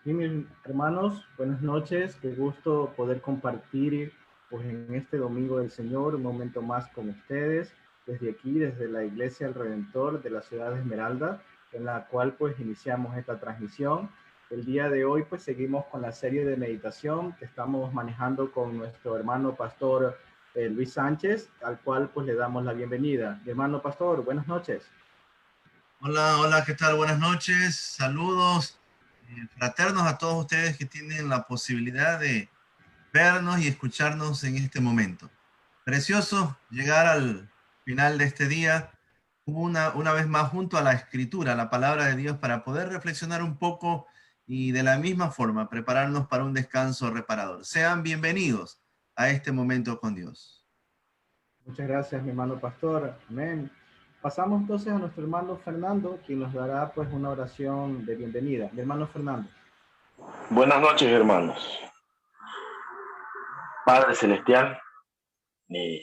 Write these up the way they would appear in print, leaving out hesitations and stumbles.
Y mis hermanos, buenas noches, qué gusto poder compartir pues en este Domingo del Señor un momento más con ustedes, desde aquí, desde la Iglesia del Redentor de la ciudad de Esmeralda, en la cual pues iniciamos esta transmisión. El día de hoy pues seguimos con la serie de meditación que estamos manejando con nuestro hermano pastor Luis Sánchez, al cual pues le damos la bienvenida. Mi hermano pastor, buenas noches. Hola, hola, ¿qué tal? Buenas noches, saludos fraternos a todos ustedes que tienen la posibilidad de vernos y escucharnos en este momento. Precioso llegar al final de este día, una vez más junto a la Escritura, la palabra de Dios, para poder reflexionar un poco y de la misma forma prepararnos para un descanso reparador. Sean bienvenidos a este momento con Dios. Muchas gracias, mi hermano pastor. Amén. Pasamos entonces a nuestro hermano Fernando, quien nos dará pues una oración de bienvenida. Mi hermano Fernando. Buenas noches, hermanos. Padre Celestial, eh,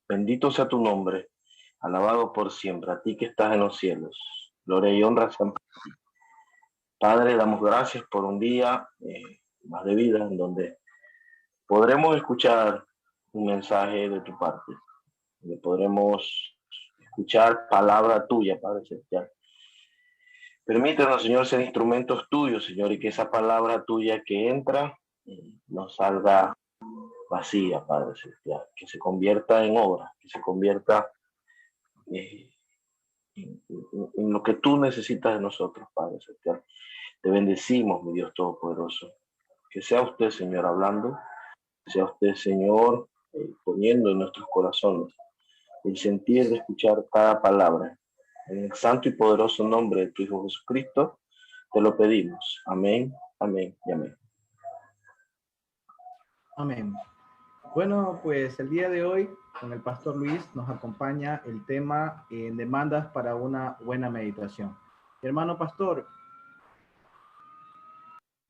bendito sea tu nombre, alabado por siempre, a ti que estás en los cielos. Gloria y honra sean para ti. Padre, damos gracias por un día más de vida en donde podremos escuchar un mensaje de tu parte, donde podremos escuchar palabra tuya, Padre Celestial. Permítanos, Señor, ser instrumentos tuyos, Señor, y que esa palabra tuya que entra nos salga vacía, Padre Celestial, que se convierta en obra, que se convierta eh, en lo que tú necesitas de nosotros, Padre Celestial. Te bendecimos, mi Dios Todopoderoso. Que sea usted, Señor, hablando, que sea usted, Señor, poniendo en nuestros corazones el sentir de escuchar cada palabra. En el santo y poderoso nombre de tu Hijo Jesucristo, te lo pedimos. Amén, amén y amén. Amén. Bueno, pues el día de hoy con el pastor Luis nos acompaña el tema demandas para una buena meditación. Hermano pastor.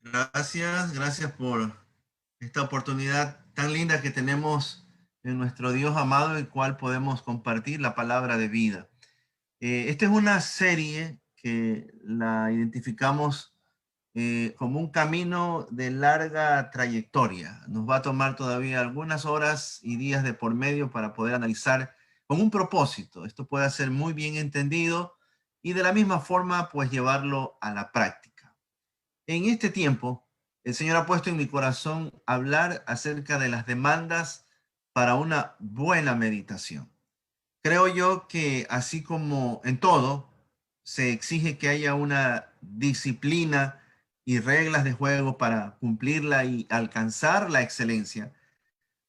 Gracias por esta oportunidad tan linda que tenemos en nuestro Dios amado, el cual podemos compartir la palabra de vida. Esta es una serie que la identificamos como un camino de larga trayectoria. Nos va a tomar todavía algunas horas y días de por medio para poder analizar con un propósito. Esto puede ser muy bien entendido y de la misma forma, pues llevarlo a la práctica. En este tiempo, el Señor ha puesto en mi corazón hablar acerca de las demandas para una buena meditación. Creo yo que así como en todo, se exige que haya una disciplina y reglas de juego para cumplirla y alcanzar la excelencia.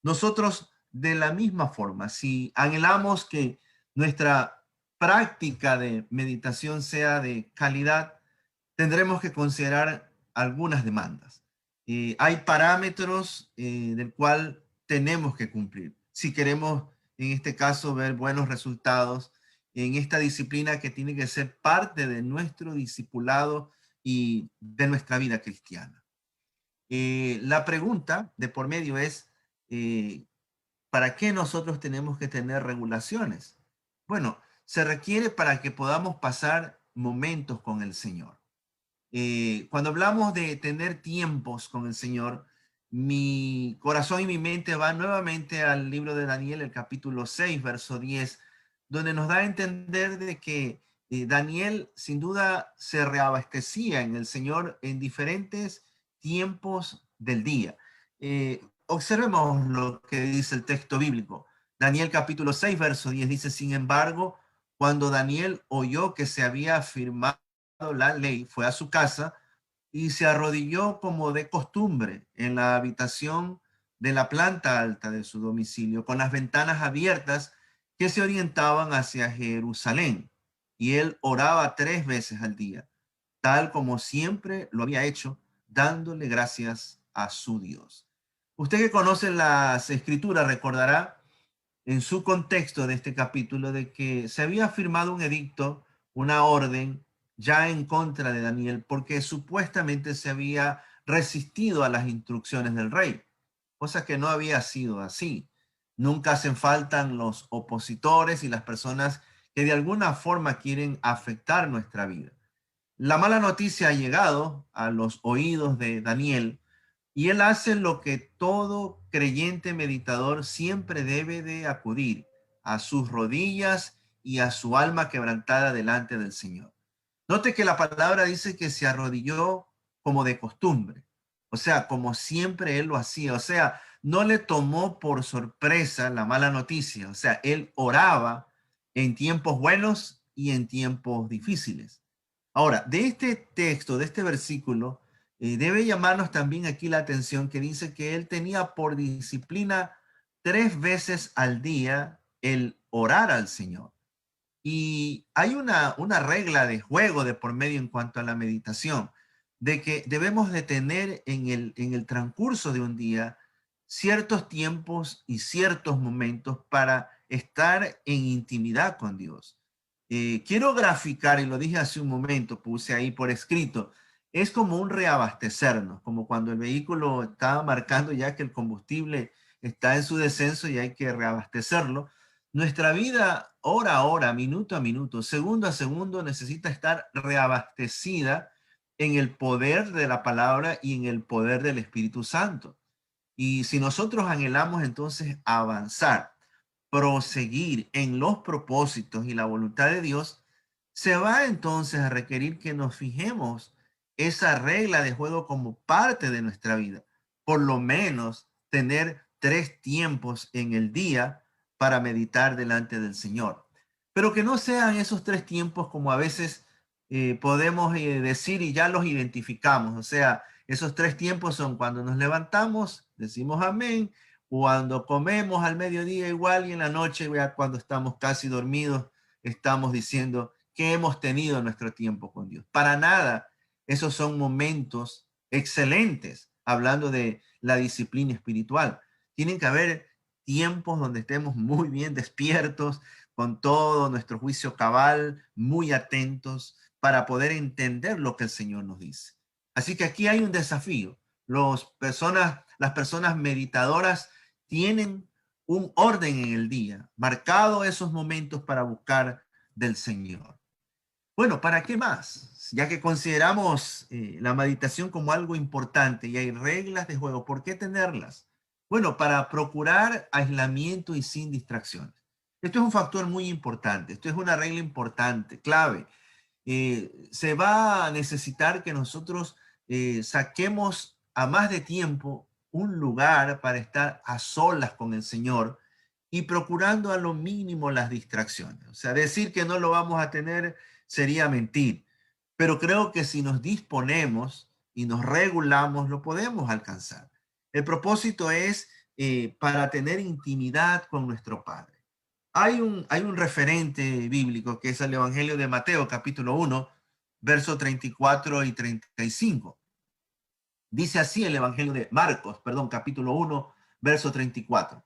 Nosotros, de la misma forma, si anhelamos que nuestra práctica de meditación sea de calidad, tendremos que considerar algunas demandas. Hay parámetros del cual tenemos que cumplir. Si queremos, en este caso, ver buenos resultados en esta disciplina que tiene que ser parte de nuestro discipulado y de nuestra vida cristiana. La pregunta de por medio es, eh, ¿para qué nosotros tenemos que tener regulaciones? Bueno, se requiere para que podamos pasar momentos con el Señor. Cuando hablamos de tener tiempos con el Señor, mi corazón y mi mente van nuevamente al libro de Daniel, el capítulo 6, verso 10, donde nos da a entender de que Daniel sin duda se reabastecía en el Señor en diferentes tiempos del día. Observemos lo que dice el texto bíblico. Daniel capítulo 6, verso 10 dice, sin embargo, cuando Daniel oyó que se había firmado la ley, fue a su casa y se arrodilló como de costumbre en la habitación de la planta alta de su domicilio, con las ventanas abiertas que se orientaban hacia Jerusalén. Y él oraba 3 veces al día, tal como siempre lo había hecho, dándole gracias a su Dios. Usted que conoce las escrituras recordará en su contexto de este capítulo de que se había firmado un edicto, una orden ya en contra de Daniel porque supuestamente se había resistido a las instrucciones del rey, cosa que no había sido así. Nunca hacen falta los opositores y las personas que de alguna forma quieren afectar nuestra vida. la mala noticia ha llegado a los oídos de Daniel y él hace lo que todo creyente meditador siempre debe de acudir, a sus rodillas y a su alma quebrantada delante del Señor. Note que la palabra dice que se arrodilló como de costumbre, o sea, como siempre él lo hacía, o sea, no le tomó por sorpresa la mala noticia, o sea, él oraba en tiempos buenos y en tiempos difíciles. Ahora, de este texto, de este versículo, debe llamarnos también aquí la atención que dice que él tenía por disciplina 3 veces al día el orar al Señor. Y hay una regla de juego de por medio en cuanto a la meditación, de que debemos de tener en el transcurso de un día ciertos tiempos y ciertos momentos para estar en intimidad con Dios. Quiero graficar, y lo dije hace un momento, puse ahí por escrito, es como un reabastecernos, como cuando el vehículo está marcando ya que el combustible está en su descenso y hay que reabastecerlo. Nuestra vida, hora a hora, minuto a minuto, segundo a segundo, necesita estar reabastecida en el poder de la palabra y en el poder del Espíritu Santo. Y si nosotros anhelamos entonces avanzar, proseguir en los propósitos y la voluntad de Dios, se va entonces a requerir que nos fijemos esa regla de juego como parte de nuestra vida. Por lo menos tener 3 tiempos en el día para meditar delante del Señor. Pero que no sean esos 3 tiempos como a veces podemos decir y ya los identificamos. O sea, esos 3 tiempos son cuando nos levantamos, decimos amén, cuando comemos al mediodía igual y en la noche, cuando estamos casi dormidos, estamos diciendo que hemos tenido nuestro tiempo con Dios. Para nada, esos son momentos excelentes, hablando de la disciplina espiritual. Tienen que haber tiempos donde estemos muy bien despiertos, con todo nuestro juicio cabal, muy atentos, para poder entender lo que el Señor nos dice. Así que aquí hay un desafío. Las personas meditadoras tienen un orden en el día, marcado esos momentos para buscar del Señor. Bueno, ¿para qué más? Ya que consideramos la meditación como algo importante y hay reglas de juego, ¿por qué tenerlas? Bueno, para procurar aislamiento y sin distracciones. Esto es un factor muy importante, esto es una regla importante, clave. Se va a necesitar que nosotros saquemos a más de tiempo un lugar para estar a solas con el Señor y procurando a lo mínimo las distracciones. O sea, decir que no lo vamos a tener sería mentir, pero creo que si nos disponemos y nos regulamos, lo podemos alcanzar. El propósito es para tener intimidad con nuestro Padre. Hay un referente bíblico que es el Evangelio de Mateo, capítulo 1, versos 34 y 35. Dice así el Evangelio de Marcos, perdón, capítulo 1, verso 34.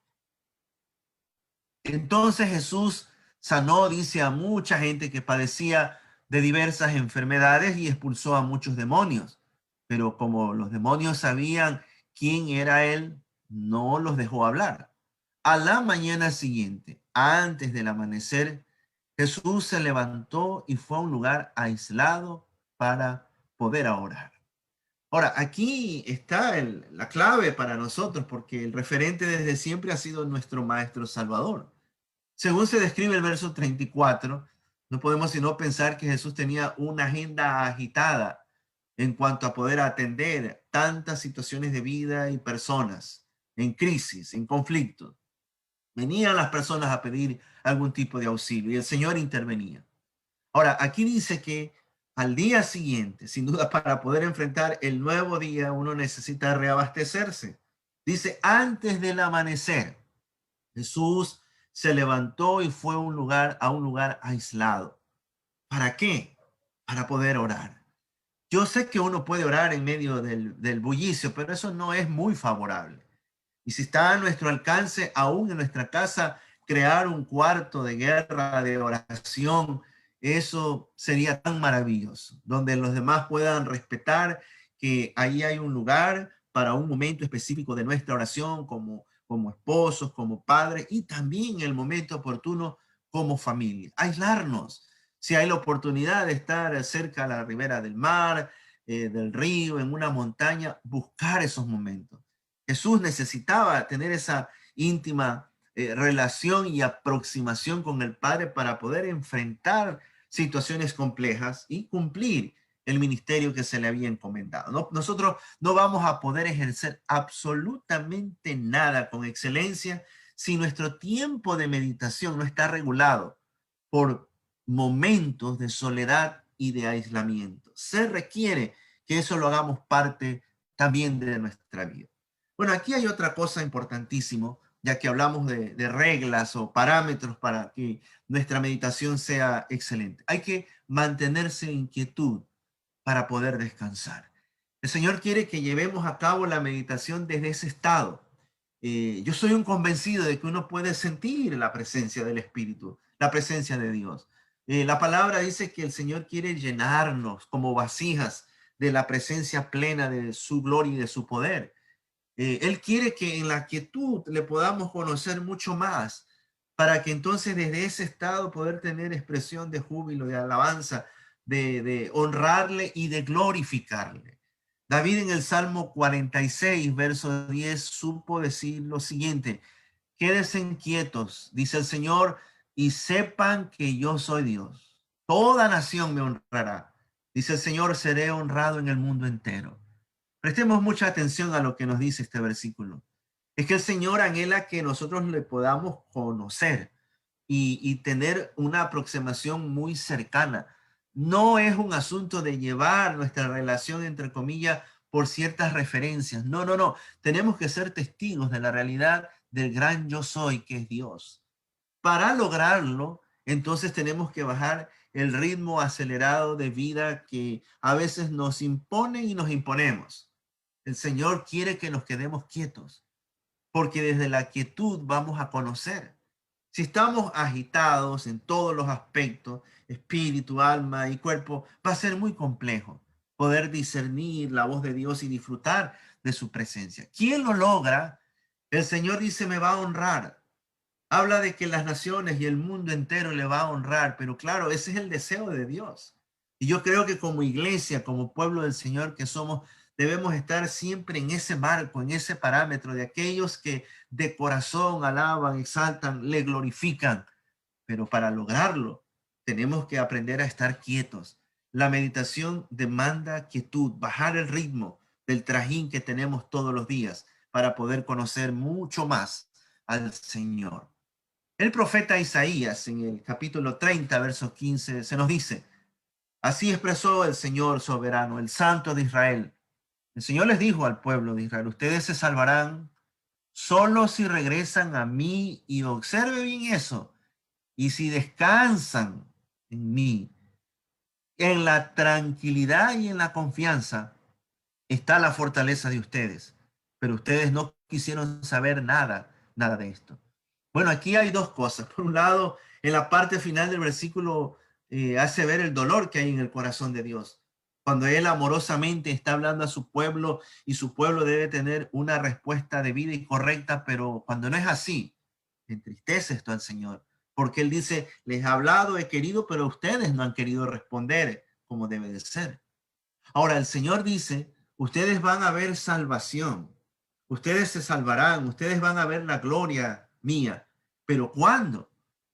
Entonces Jesús sanó, dice, a mucha gente que padecía de diversas enfermedades y expulsó a muchos demonios. Pero como los demonios sabían quién era él, no los dejó hablar. A la mañana siguiente, antes del amanecer, Jesús se levantó y fue a un lugar aislado para poder orar. Ahora, aquí está la clave para nosotros, porque el referente desde siempre ha sido nuestro Maestro Salvador. Según se describe el verso 34, no podemos sino pensar que Jesús tenía una agenda agitada en cuanto a poder atender tantas situaciones de vida y personas en crisis, en conflicto. Venían las personas a pedir algún tipo de auxilio y el Señor intervenía. Ahora, aquí dice que al día siguiente, sin duda para poder enfrentar el nuevo día, uno necesita reabastecerse. Dice, antes del amanecer, Jesús se levantó y fue a un lugar aislado. ¿Para qué? Para poder orar. Yo sé que uno puede orar en medio del bullicio, pero eso no es muy favorable. Y si está a nuestro alcance, aún en nuestra casa, crear un cuarto de guerra, de oración, eso sería tan maravilloso, donde los demás puedan respetar que ahí hay un lugar para un momento específico de nuestra oración, como esposos, como padres, y también el momento oportuno como familia. Aislarnos. Si hay la oportunidad de estar cerca a la ribera del mar, del río, en una montaña, buscar esos momentos. Jesús necesitaba tener esa íntima relación y aproximación con el Padre para poder enfrentar situaciones complejas y cumplir el ministerio que se le había encomendado. Nosotros no vamos a poder ejercer absolutamente nada con excelencia si nuestro tiempo de meditación no está regulado por momentos de soledad y de aislamiento. Se requiere que eso lo hagamos parte también de nuestra vida. Bueno, aquí hay otra cosa importantísima, ya que hablamos de reglas o parámetros para que nuestra meditación sea excelente. Hay que mantenerse en quietud para poder descansar. El Señor quiere que llevemos a cabo la meditación desde ese estado. Yo soy un convencido de que uno puede sentir la presencia del Espíritu, la presencia de Dios. La palabra dice que el Señor quiere llenarnos como vasijas de la presencia plena de su gloria y de su poder. Él quiere que en la quietud le podamos conocer mucho más, para que entonces desde ese estado poder tener expresión de júbilo, de alabanza, de honrarle y de glorificarle. David en el Salmo 46, verso 10, supo decir lo siguiente: quédense quietos, dice el Señor, y sepan que yo soy Dios. Toda nación me honrará. Dice el Señor, seré honrado en el mundo entero. Prestemos mucha atención a lo que nos dice este versículo. Es que el Señor anhela que nosotros le podamos conocer y tener una aproximación muy cercana. No es un asunto de llevar nuestra relación, entre comillas, por ciertas referencias. No, no, no. Tenemos que ser testigos de la realidad del gran yo soy, que es Dios. Para lograrlo, entonces tenemos que bajar el ritmo acelerado de vida que a veces nos impone y nos imponemos. El Señor quiere que nos quedemos quietos, porque desde la quietud vamos a conocer. Si estamos agitados en todos los aspectos, espíritu, alma y cuerpo, va a ser muy complejo poder discernir la voz de Dios y disfrutar de su presencia. ¿Quién lo logra? El Señor dice, me va a honrar. Habla de que las naciones y el mundo entero le va a honrar, pero claro, ese es el deseo de Dios. Y yo creo que como iglesia, como pueblo del Señor que somos, debemos estar siempre en ese marco, en ese parámetro de aquellos que de corazón alaban, exaltan, le glorifican. Pero para lograrlo, tenemos que aprender a estar quietos. La meditación demanda quietud, bajar el ritmo del trajín que tenemos todos los días para poder conocer mucho más al Señor. El profeta Isaías en el capítulo 30, verso 15, se nos dice: así expresó el Señor soberano, el Santo de Israel. El Señor les dijo al pueblo de Israel: ustedes se salvarán solo si regresan a mí, y observe bien eso, y si descansan en mí. En la tranquilidad y en la confianza está la fortaleza de ustedes, pero ustedes no quisieron saber nada de esto. Bueno, aquí hay dos cosas. Por un lado, en la parte final del versículo hace ver el dolor que hay en el corazón de Dios. Cuando Él amorosamente está hablando a su pueblo y su pueblo debe tener una respuesta debida y correcta, pero cuando no es así, entristece esto al Señor. Porque Él dice, les he hablado, he querido, pero ustedes no han querido responder como debe de ser. Ahora, el Señor dice, ustedes van a ver salvación, ustedes se salvarán, ustedes van a ver la gloria mía. ¿Pero cuándo?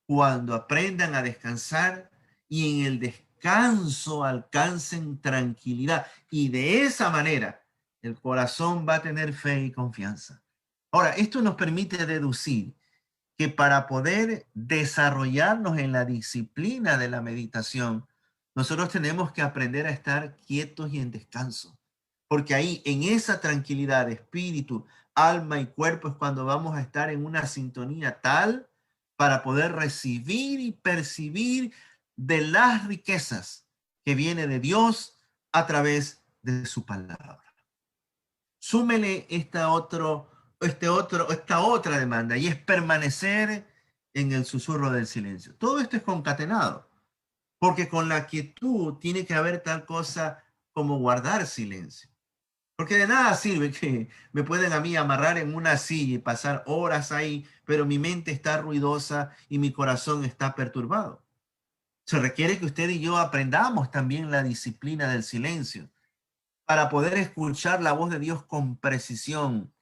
Cuando aprendan a descansar y en el descanso alcancen tranquilidad. Y de esa manera el corazón va a tener fe y confianza. Ahora, esto nos permite deducir que para poder desarrollarnos en la disciplina de la meditación, nosotros tenemos que aprender a estar quietos y en descanso. Porque ahí, en esa tranquilidad de espíritu, alma y cuerpo, es cuando vamos a estar en una sintonía tal para poder recibir y percibir de las riquezas que viene de Dios a través de su palabra. Súmele esta otra demanda, y es permanecer en el susurro del silencio. Todo esto es concatenado, porque con la quietud tiene que haber tal cosa como guardar silencio. Porque de nada sirve que me pueden a mí amarrar en una silla y pasar horas ahí, pero mi mente está ruidosa y mi corazón está perturbado. Se requiere que usted y yo aprendamos también la disciplina del silencio para poder escuchar la voz de Dios con precisión.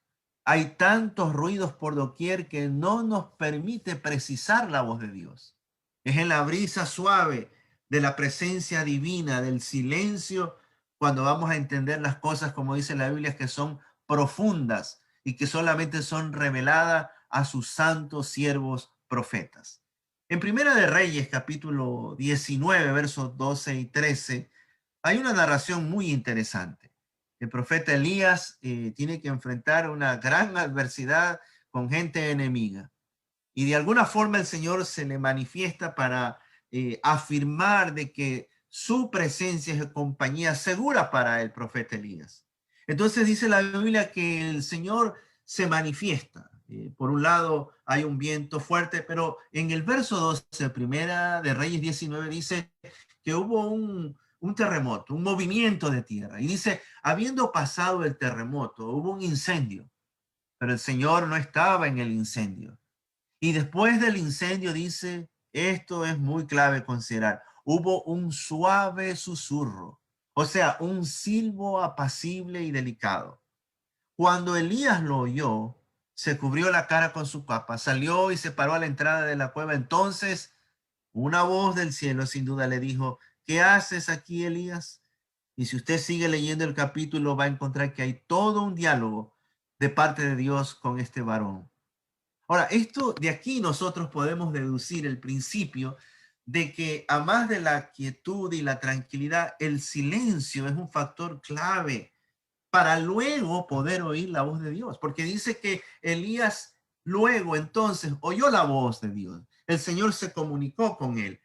Hay tantos ruidos por doquier que no nos permite precisar la voz de Dios. Es en la brisa suave de la presencia divina, del silencio, cuando vamos a entender las cosas, como dice la Biblia, que son profundas y que solamente son reveladas a sus santos siervos profetas. En Primera de Reyes, capítulo 19, versos 12 y 13, hay una narración muy interesante. El profeta Elías tiene que enfrentar una gran adversidad con gente enemiga. Y de alguna forma el Señor se le manifiesta para afirmar de que su presencia es compañía segura para el profeta Elías. Entonces dice la Biblia que el Señor se manifiesta. Por un lado hay un viento fuerte, pero en el verso 12, Primera de Reyes 19, dice que hubo un terremoto, un movimiento de tierra. Y dice, habiendo pasado el terremoto, hubo un incendio, pero el Señor no estaba en el incendio. Y después del incendio dice, esto es muy clave considerar, hubo un suave susurro, o sea, un silbo apacible y delicado. Cuando Elías lo oyó, se cubrió la cara con su capa, salió y se paró a la entrada de la cueva. Entonces, una voz del cielo sin duda le dijo, ¿qué haces aquí, Elías? Y si usted sigue leyendo el capítulo, va a encontrar que hay todo un diálogo de parte de Dios con este varón. Ahora, esto de aquí nosotros podemos deducir el principio de que a más de la quietud y la tranquilidad, el silencio es un factor clave para luego poder oír la voz de Dios, porque dice que Elías luego entonces oyó la voz de Dios. El Señor se comunicó con él,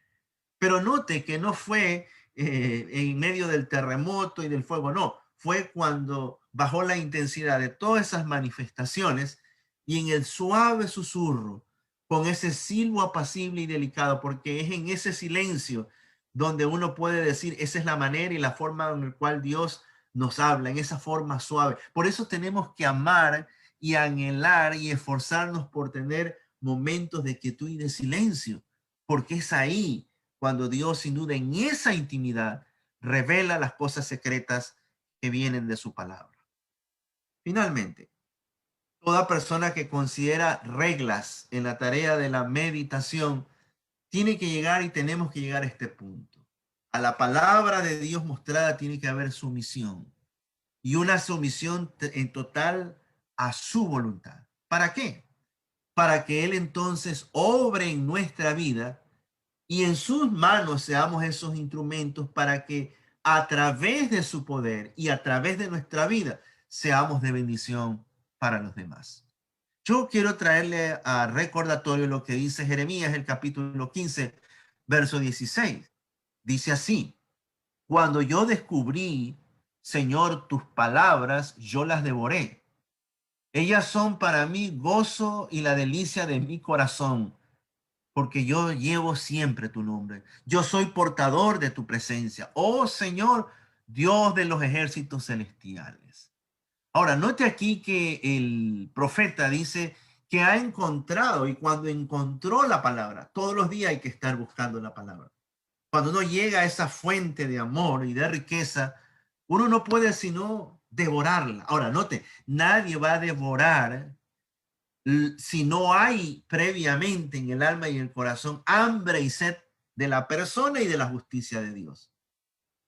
pero note que no fue en medio del terremoto y del fuego, no, fue cuando bajó la intensidad de todas esas manifestaciones y en el suave susurro, con ese silbo apacible y delicado, porque es en ese silencio donde uno puede decir, esa es la manera y la forma en la cual Dios nos habla, en esa forma suave. Por eso tenemos que amar y anhelar y esforzarnos por tener momentos de quietud y de silencio, porque es ahí cuando Dios, sin duda, en esa intimidad, revela las cosas secretas que vienen de su palabra. Finalmente, toda persona que considera reglas en la tarea de la meditación tiene que llegar y tenemos que llegar a este punto. A la palabra de Dios mostrada tiene que haber sumisión y una sumisión en total a su voluntad. ¿Para qué? Para que Él entonces obre en nuestra vida y en sus manos seamos esos instrumentos para que a través de su poder y a través de nuestra vida seamos de bendición para los demás. Yo quiero traerle a recordatorio lo que dice Jeremías, el capítulo 15, verso 16. Dice así, cuando yo descubrí, Señor, tus palabras, yo las devoré. Ellas son para mí gozo y la delicia de mi corazón, porque yo llevo siempre tu nombre. Yo soy portador de tu presencia. Oh Señor, Dios de los ejércitos celestiales. Ahora, note aquí que el profeta dice que ha encontrado y cuando encontró la palabra, todos los días hay que estar buscando la palabra. Cuando uno llega a esa fuente de amor y de riqueza, uno no puede sino devorarla. Ahora, note, nadie va a devorar si no hay previamente en el alma y el corazón hambre y sed de la persona y de la justicia de Dios.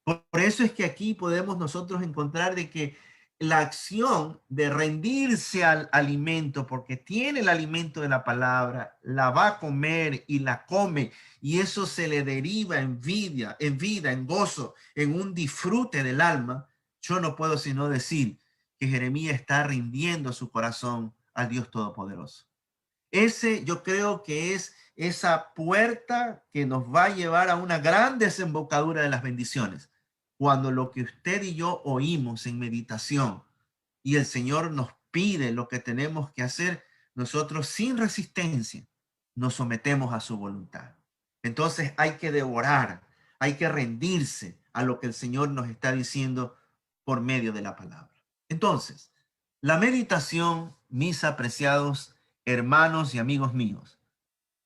Por eso es que aquí podemos nosotros encontrar de que la acción de rendirse al alimento, porque tiene el alimento de la palabra, la va a comer y la come, y eso se le deriva en vida, en gozo, en un disfrute del alma. Yo no puedo sino decir que Jeremías está rindiendo su corazón al Dios Todopoderoso. Ese yo creo que es esa puerta que nos va a llevar a una gran desembocadura de las bendiciones. Cuando lo que usted y yo oímos en meditación y el Señor nos pide lo que tenemos que hacer, nosotros sin resistencia nos sometemos a su voluntad. Entonces hay que devorar, hay que rendirse a lo que el Señor nos está diciendo por medio de la palabra. Entonces, la meditación, mis apreciados hermanos y amigos míos,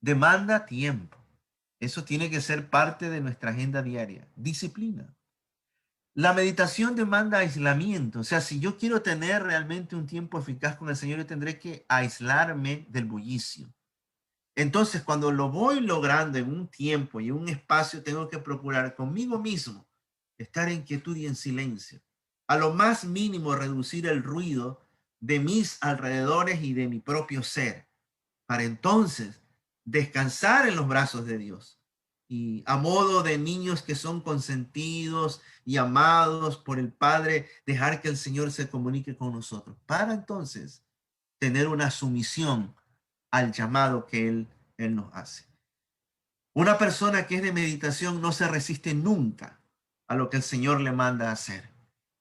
demanda tiempo. Eso tiene que ser parte de nuestra agenda diaria. Disciplina. La meditación demanda aislamiento. O sea, si yo quiero tener realmente un tiempo eficaz con el Señor, yo tendré que aislarme del bullicio. Entonces, cuando lo voy logrando en un tiempo y un espacio, tengo que procurar conmigo mismo estar en quietud y en silencio. A lo más mínimo, reducir el ruido de mis alrededores y de mi propio ser, para entonces descansar en los brazos de Dios. Y a modo de niños que son consentidos y amados por el Padre, dejar que el Señor se comunique con nosotros, para entonces tener una sumisión al llamado que Él nos hace. Una persona que es de meditación no se resiste nunca a lo que el Señor le manda a hacer.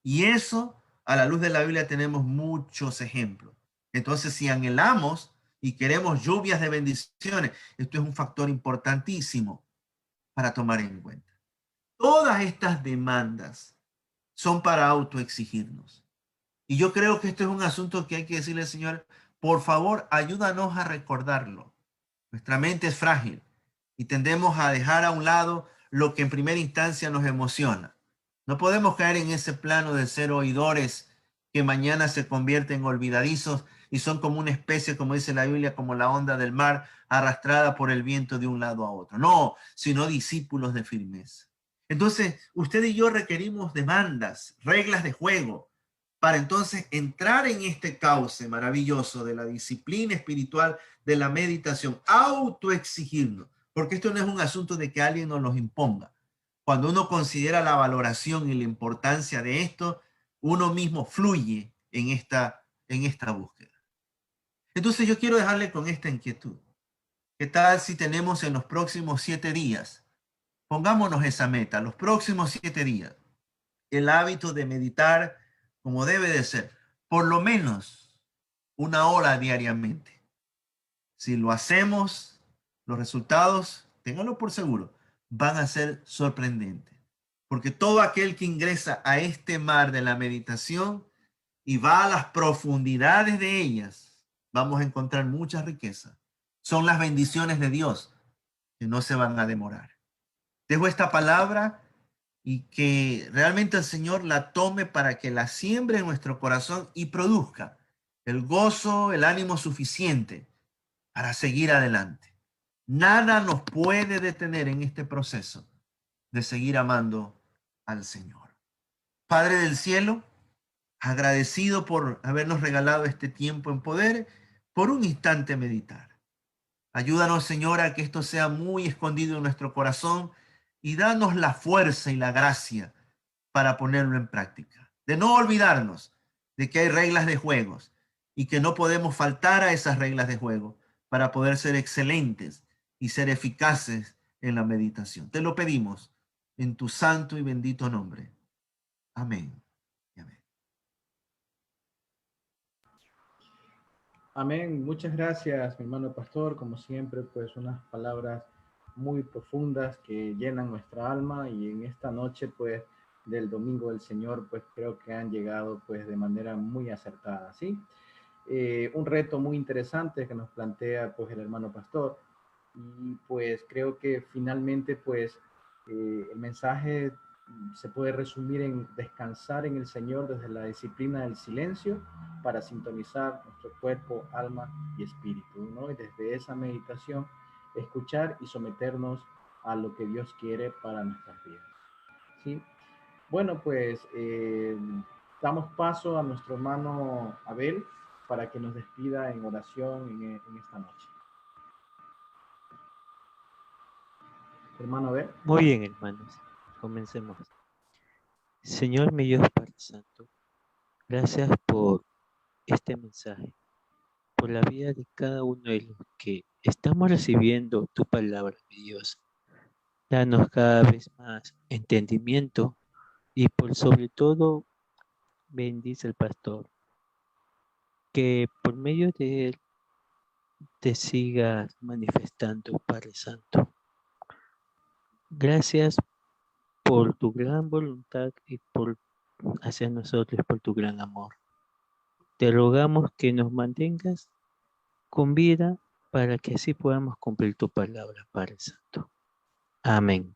Y eso, a la luz de la Biblia, tenemos muchos ejemplos. Entonces, si anhelamos y queremos lluvias de bendiciones, esto es un factor importantísimo para tomar en cuenta. Todas estas demandas son para autoexigirnos. Y yo creo que esto es un asunto que hay que decirle al Señor, por favor, ayúdanos a recordarlo. Nuestra mente es frágil y tendemos a dejar a un lado lo que en primera instancia nos emociona. No podemos caer en ese plano de ser oidores que mañana se convierten en olvidadizos y son como una especie, como dice la Biblia, como la onda del mar arrastrada por el viento de un lado a otro. No, sino discípulos de firmeza. Entonces, usted y yo requerimos demandas, reglas de juego, para entonces entrar en este cauce maravilloso de la disciplina espiritual, de la meditación, autoexigirnos, porque esto no es un asunto de que alguien nos los imponga. Cuando uno considera la valoración y la importancia de esto, uno mismo fluye en esta búsqueda. Entonces yo quiero dejarle con esta inquietud. ¿Qué tal si tenemos en los próximos 7 días? Pongámonos esa meta, los próximos 7 días, el hábito de meditar como debe de ser, por lo menos 1 hora diariamente. Si lo hacemos, los resultados, ténganlo por seguro, van a ser sorprendentes. Porque todo aquel que ingresa a este mar de la meditación y va a las profundidades de ellas, vamos a encontrar mucha riqueza. Son las bendiciones de Dios que no se van a demorar. Dejo esta palabra y que realmente el Señor la tome para que la siembre en nuestro corazón y produzca el gozo, el ánimo suficiente para seguir adelante. Nada nos puede detener en este proceso de seguir amando al Señor. Padre del cielo, agradecido por habernos regalado este tiempo en poder, por un instante meditar. Ayúdanos, Señor, a que esto sea muy escondido en nuestro corazón y danos la fuerza y la gracia para ponerlo en práctica. De no olvidarnos de que hay reglas de juegos y que no podemos faltar a esas reglas de juego para poder ser excelentes y ser eficaces en la meditación. Te lo pedimos en tu santo y bendito nombre. Amén. Amén. Amén. Muchas gracias, mi hermano pastor. Como siempre, pues unas palabras muy profundas que llenan nuestra alma y en esta noche, pues, del Domingo del Señor, pues creo que han llegado, pues, de manera muy acertada, ¿sí? Un reto muy interesante que nos plantea, pues, el hermano pastor. Y, pues, creo que finalmente, pues, el mensaje se puede resumir en descansar en el Señor desde la disciplina del silencio para sintonizar nuestro cuerpo, alma y espíritu, ¿no? Y desde esa meditación, escuchar y someternos a lo que Dios quiere para nuestras vidas, ¿sí? Bueno, pues damos paso a nuestro hermano Abel para que nos despida en oración en esta noche. Hermano Abel. Muy bien, hermanos, comencemos. Señor mi Dios Padre Santo, gracias por este mensaje, por la vida de cada uno de los que estamos recibiendo tu palabra, mi Dios. Danos cada vez más entendimiento y por sobre todo bendice al pastor, que por medio de él te sigas manifestando, Padre Santo. Gracias por tu gran voluntad y por hacia nosotros, por tu gran amor. Te rogamos que nos mantengas con vida para que así podamos cumplir tu palabra, Padre Santo. Amén.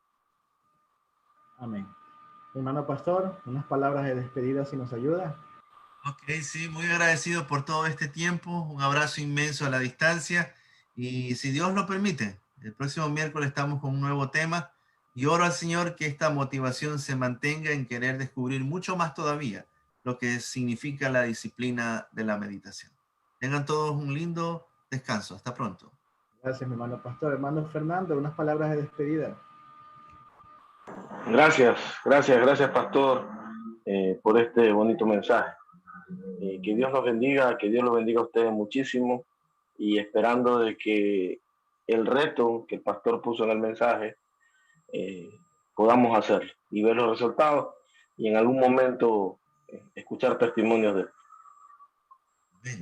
Amén. Hermano pastor, unas palabras de despedida si nos ayuda. Ok, sí, muy agradecido por todo este tiempo. Un abrazo inmenso a la distancia. Y si Dios lo permite, el próximo miércoles estamos con un nuevo tema. Y oro al Señor que esta motivación se mantenga en querer descubrir mucho más todavía lo que significa la disciplina de la meditación. Tengan todos un lindo descanso. Hasta pronto. Gracias, mi hermano pastor. Hermano Fernando, unas palabras de despedida. Gracias, pastor, por este bonito mensaje. Que Dios nos bendiga, que Dios los bendiga a ustedes muchísimo y esperando de que el reto que el pastor puso en el mensaje podamos hacerlo y ver los resultados y en algún momento escuchar testimonios de él.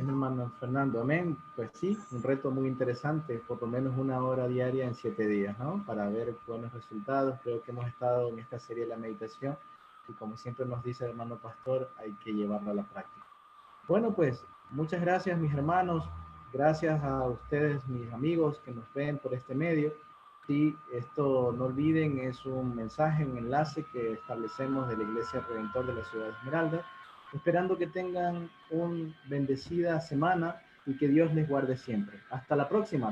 Mi hermano Fernando, amén. Pues sí, un reto muy interesante, por lo menos 1 hora diaria en 7 días, ¿no? Para ver buenos resultados. Creo que hemos estado en esta serie de la meditación y como siempre nos dice el hermano pastor, hay que llevarlo a la práctica. Bueno, pues muchas gracias mis hermanos, gracias a ustedes mis amigos que nos ven por este medio. Sí, esto no olviden, es un mensaje, un enlace que establecemos de la Iglesia Redentor de la Ciudad de Esmeralda, esperando que tengan una bendecida semana y que Dios les guarde siempre. Hasta la próxima.